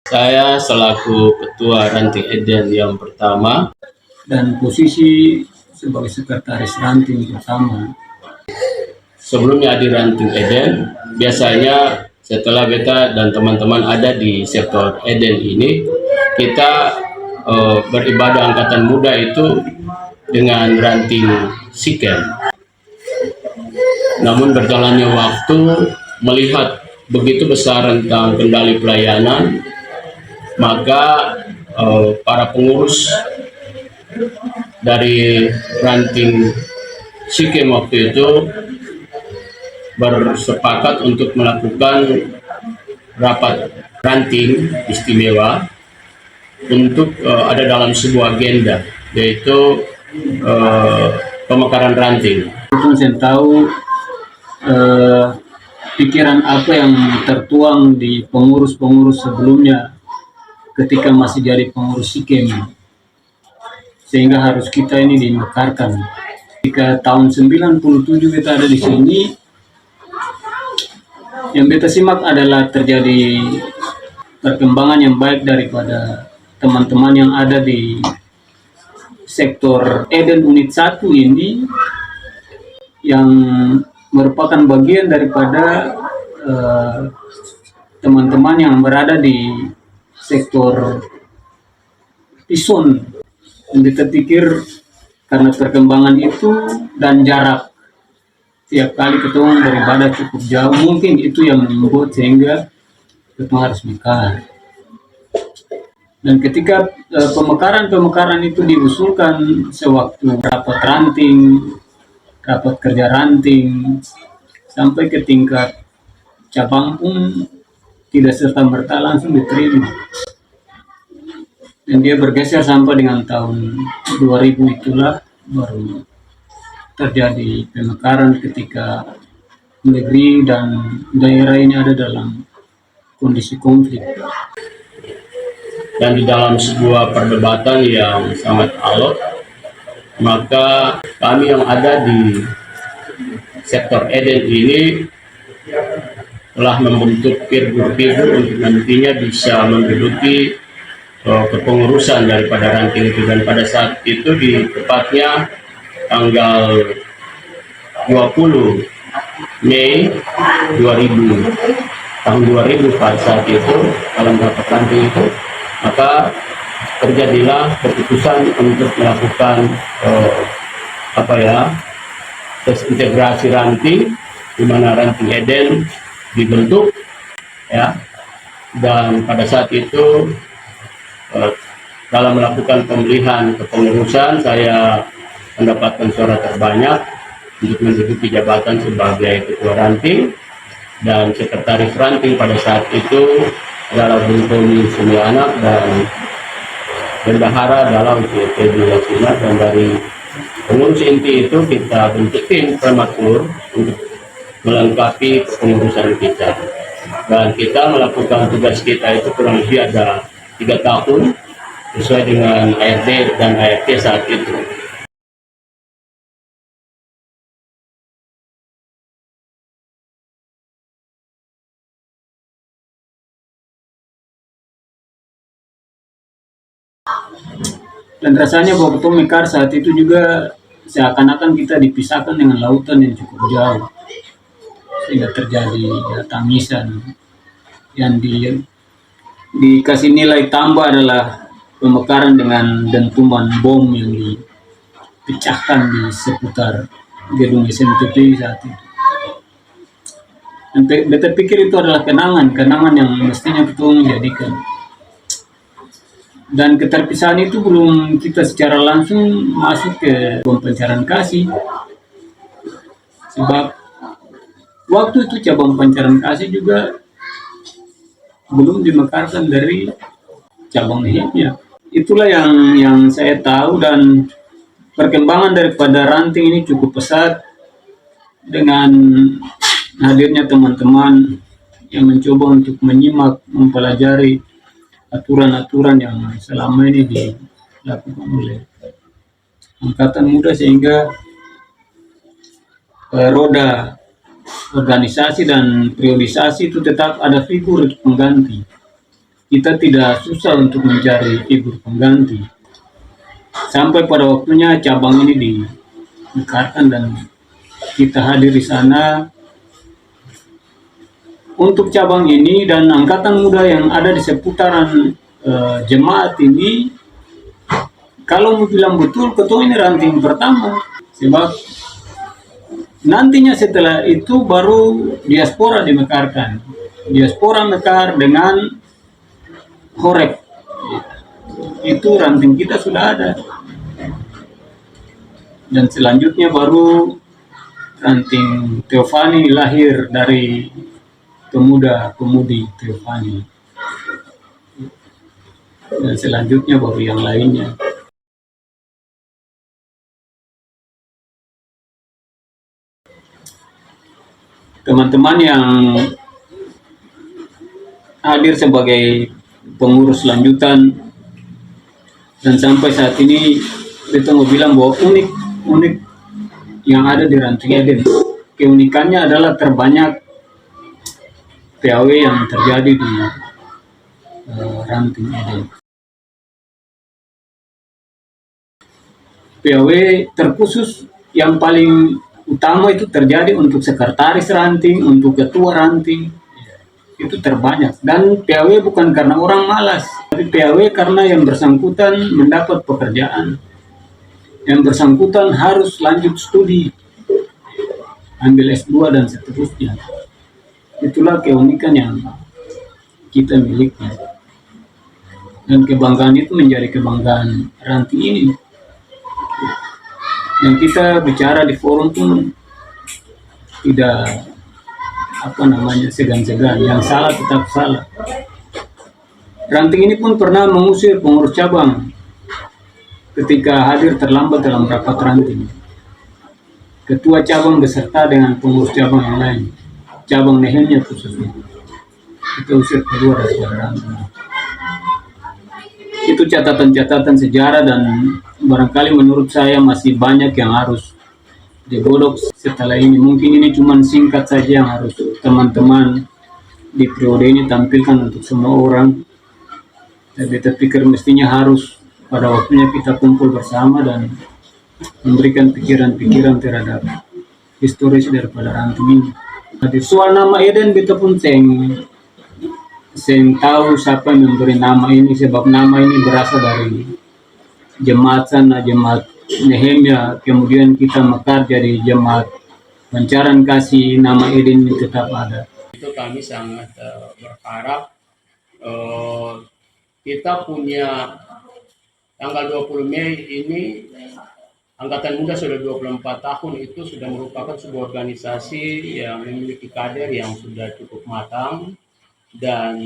Saya selaku Ketua Ranting Eden yang pertama dan posisi sebagai sekretaris ranting pertama. Sebelumnya di Ranting Eden, biasanya setelah beta dan teman-teman ada di sektor Eden ini, kita beribadah angkatan muda itu dengan ranting Sikem. Namun berjalannya waktu, melihat begitu besar rentang kendali pelayanan, maka para pengurus dari ranting Sikem waktu itu bersepakat untuk melakukan rapat ranting istimewa untuk ada dalam sebuah agenda, yaitu pemekaran ranting. Itu saya tahu pikiran apa yang tertuang di pengurus-pengurus sebelumnya ketika masih jadi pengurus Sikem, sehingga harus kita ini dimekarkan. Ketika tahun 97 kita ada di sini, yang beta simak adalah terjadi perkembangan yang baik daripada teman-teman yang ada di sektor Eden Unit 1 ini, yang merupakan bagian daripada teman-teman yang berada di sektor Pison. Dan kita pikir karena perkembangan itu dan jarak tiap kali ketemu beribadah cukup jauh, mungkin itu yang membuat sehingga kita harus mekar. Dan ketika pemekaran itu diusulkan sewaktu rapat ranting, rapat kerja ranting, sampai ke tingkat cabang pun tidak serta-merta langsung diterima. Dan dia bergeser sampai dengan tahun 2000 itulah baru terjadi pemekaran ketika negeri dan daerah ini ada dalam kondisi konflik. Dan di dalam sebuah perdebatan yang sangat alot, maka kami yang ada di sektor Eden ini telah membentuk figur-figur untuk nantinya bisa menduduki kepengurusan daripada ranting itu. Dan pada saat itu di tepatnya tanggal 20 Mei 2000 tahun 2000 pada saat itu dalam rapat ranting itu, maka terjadilah keputusan untuk melakukan tes integrasi ranting, di mana ranting Eden dibentuk, ya. Dan pada saat itu dalam melakukan pemilihan kepengurusan, saya mendapatkan suara terbanyak untuk menduduki jabatan sebagai ketua ranting, dan sekretaris ranting pada saat itu adalah Bung Tony Sumianak dan bendahara adalah Teddy Lasina. Dan dari pengurus inti itu kita bentuk tim prematur untuk melengkapi kepengurusan kita, dan kita melakukan tugas kita itu kurang lebih ada 3 tahun sesuai dengan ARD dan ART saat itu. Dan rasanya waktu mekar saat itu juga seakan-akan kita dipisahkan dengan lautan yang cukup jauh, sehingga terjadi tangisan. Yang dikasih nilai tambah adalah pemekaran dengan dentuman bom yang dipecahkan di seputar gedung SMTP saat itu. Dan beta pikir itu adalah kenangan yang mestinya betul menjadikan. Dan keterpisahan itu belum kita secara langsung masuk ke bom pancaran kasih, sebab waktu itu cabang pancaran kasih juga belum dimekarkan dari cabang hidupnya. Itulah yang saya tahu, dan perkembangan daripada ranting ini cukup pesat dengan hadirnya teman-teman yang mencoba untuk menyimak, mempelajari aturan-aturan yang selama ini dilakukan oleh angkatan muda, sehingga roda organisasi dan periodisasi itu tetap ada figur pengganti. kita tidak susah untuk mencari figur pengganti. Sampai pada waktunya cabang ini dimekarkan dan kita hadir di sana. Untuk cabang ini dan angkatan muda yang ada di seputaran jemaat ini, kalau mau bilang betul, ketua ini ranting pertama. Sebab nantinya setelah itu baru diaspora dimekarkan. Diaspora mekar dengan Horeb. Itu ranting kita sudah ada. Dan selanjutnya baru ranting Teofani lahir dari pemuda-pemudi Teofani. Dan selanjutnya baru yang lainnya. Teman-teman yang hadir sebagai pengurus lanjutan dan sampai saat ini kita mau bilang bahwa unik yang ada di Ranting Eden. Keunikannya adalah terbanyak PAW yang terjadi di Ranting Eden. PAW terkhusus yang paling utama itu terjadi untuk sekretaris ranting, untuk ketua ranting, itu terbanyak. Dan PAW bukan karena orang malas, tapi PAW karena yang bersangkutan mendapat pekerjaan, yang bersangkutan harus lanjut studi, ambil S2 dan seterusnya. Itulah keunikan yang kita miliki. Dan kebanggaan itu menjadi kebanggaan ranting ini. Yang kita bicara di forum pun tidak segan-segan. Yang salah tetap salah. Ranting ini pun pernah mengusir pengurus cabang ketika hadir terlambat dalam rapat ranting. Ketua cabang beserta dengan pengurus cabang yang lain, cabang Nehemia khususnya, kita usir keluar dari ranting. Itu catatan-catatan sejarah dan barangkali menurut saya masih banyak yang harus digodok setelah ini. Mungkin ini cuma singkat saja yang harus teman-teman di periode ini tampilkan untuk semua orang. Tapi saya pikir mestinya harus pada waktunya kita kumpul bersama dan memberikan pikiran-pikiran terhadap historis daripada ranting ini. Jadi soal nama Eden kita pun saya tahu siapa yang memberi nama ini, sebab nama ini berasal dari jemaat sana, jemaat Nehemia, kemudian kita mekar jadi jemaat Pancaran Kasih, nama Eden ini tetap ada. Itu kami sangat berharap kita punya tanggal 20 Mei ini Angkatan Muda sudah 24 tahun, itu sudah merupakan sebuah organisasi yang memiliki kader yang sudah cukup matang. Dan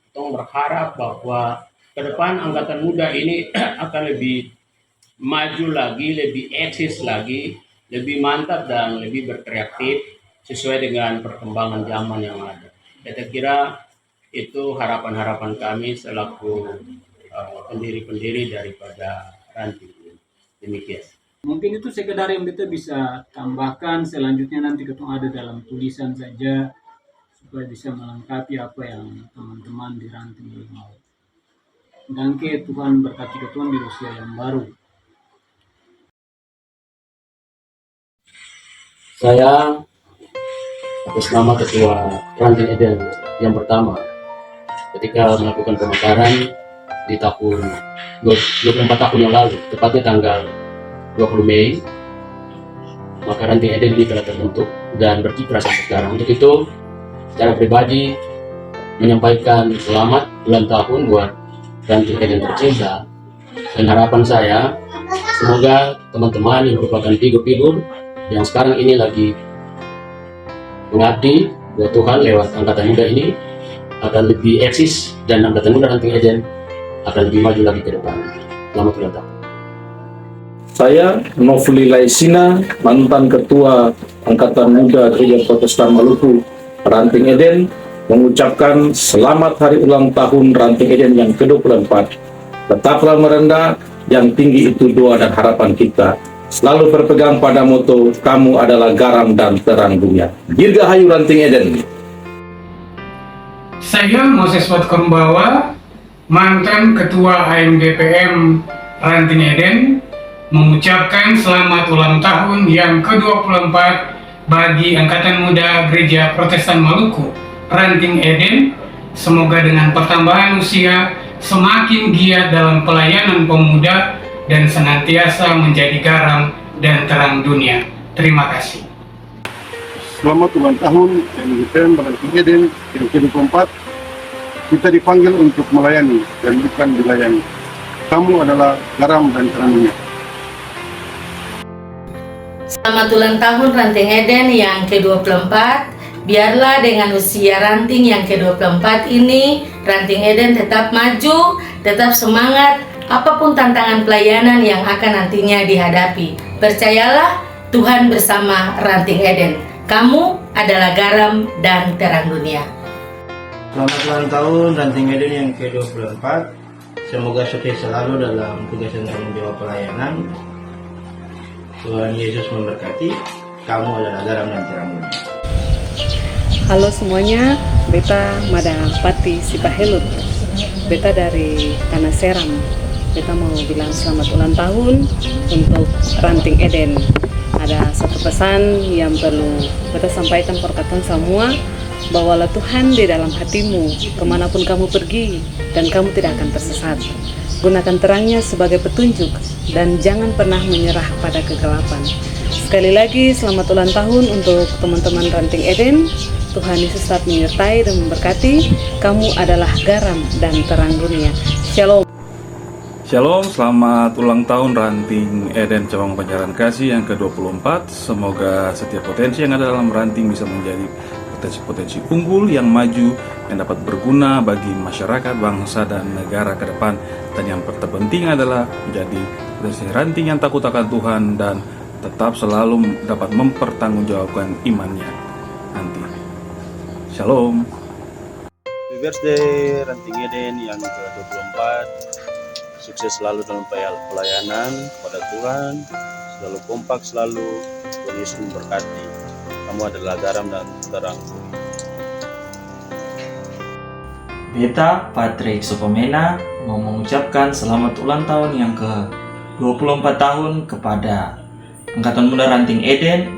kita berharap bahwa ke depan Angkatan Muda ini akan lebih maju lagi, lebih eksis lagi, lebih mantap dan lebih berkreatif sesuai dengan perkembangan zaman yang ada. Saya kira itu harapan-harapan kami selaku pendiri-pendiri daripada ranting. Demikian. Mungkin itu sekedar yang kita bisa tambahkan, selanjutnya nanti kita ada dalam tulisan saja supaya bisa melengkapi apa yang teman-teman di ranting ini mau. Dan Tuhan berkati ketuan di usia yang baru. Saya atas nama Ketua Ranting Eden yang pertama, ketika melakukan pemekaran di tahun 24 tahun yang lalu, tepatnya tanggal 20 Mei, maka Ranting Eden ini telah terbentuk dan berkiprah sampai sekarang. Untuk itu, secara pribadi menyampaikan selamat ulang tahun buat Ranting Eden tercinta, dan harapan saya semoga teman-teman yang merupakan figur-figur yang sekarang ini lagi mengabdi buat Tuhan lewat Angkatan Muda ini akan lebih eksis dan Angkatan Muda Ranting Eden akan lebih maju lagi ke depan. Selamat ulang tahun. Saya Nofli Laisina, mantan Ketua Angkatan Muda Gereja Protestan Maluku Ranting Eden, mengucapkan selamat hari ulang tahun Ranting Eden yang ke-24. Tetaplah merendah, yang tinggi itu doa dan harapan kita. Selalu berpegang pada moto, kamu adalah garam dan terang dunia. Dirgahayu Ranting Eden. Saya Moses Watkombawa, mantan Ketua HMGPM Ranting Eden, mengucapkan selamat ulang tahun yang ke-24 bagi Angkatan Muda Gereja Protestan Maluku Ranting Eden. Semoga dengan pertambahan usia semakin giat dalam pelayanan pemuda dan senantiasa menjadi garam dan terang dunia. Terima kasih. Selamat ulang tahun MGPM Ranting Eden yang ke-24. Kita dipanggil untuk melayani dan bukan dilayani. Kamu adalah garam dan terang dunia. Selamat ulang tahun Ranting Eden yang ke-24. Biarlah dengan usia Ranting yang ke-24 ini, Ranting Eden tetap maju, tetap semangat, apapun tantangan pelayanan yang akan nantinya dihadapi. Percayalah, Tuhan bersama Ranting Eden. Kamu adalah garam dan terang dunia. Selamat ulang tahun Ranting Eden yang ke-24. Semoga sukses selalu dalam tugas dan tanggung jawab pelayanan. Tuhan Yesus memberkati. Kamu adalah garam dan terang dunia. Halo semuanya, beta Madam Pati Sipahelut. Beta dari Tanah Seram. Beta mau bilang selamat ulang tahun untuk Ranting Eden. Ada satu pesan yang perlu beta sampaikan perkataan semua, bawalah Tuhan di dalam hatimu kemanapun kamu pergi dan kamu tidak akan tersesat. Gunakan terangnya sebagai petunjuk dan jangan pernah menyerah pada kegelapan. Sekali lagi selamat ulang tahun untuk teman-teman Ranting Eden. Tuhan Yesus tetap menyertai dan memberkati. Kamu adalah garam dan terang dunia. Shalom. Shalom, selamat ulang tahun Ranting Eden Cabang Pancaran Kasih yang ke-24. Semoga setiap potensi yang ada dalam ranting bisa menjadi potensi-potensi unggul yang maju, yang dapat berguna bagi masyarakat, bangsa, dan negara ke depan. Dan yang terpenting adalah menjadi potensi ranting yang takut akan Tuhan dan tetap selalu dapat mempertanggungjawabkan imannya nanti. Shalom. Happy birthday Ranting Eden yang ke-24. Sukses selalu dalam pelayanan kepada Tuhan. Selalu kompak, selalu Tuhan Yesus memberkati. Kamu adalah garam dan terang. Beta Patrick Supomena mau mengucapkan selamat ulang tahun yang ke-24 tahun kepada Angkatan Muda Ranting Eden.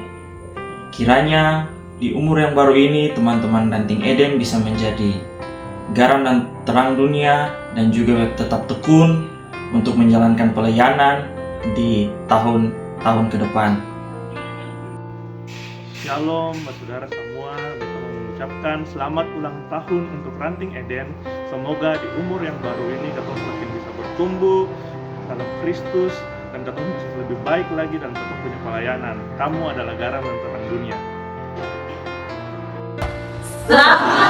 Kiranya di umur yang baru ini teman-teman Ranting Eden bisa menjadi garam dan terang dunia dan juga tetap tekun untuk menjalankan pelayanan di tahun-tahun ke depan. Shalom, saudara semua. Beta mengucapkan selamat ulang tahun untuk Ranting Eden. Semoga di umur yang baru ini kita semakin bisa bertumbuh dalam Kristus dan kita bisa lebih baik lagi dan tetap punya pelayanan. Kamu adalah garam dan terang dunia. Selamat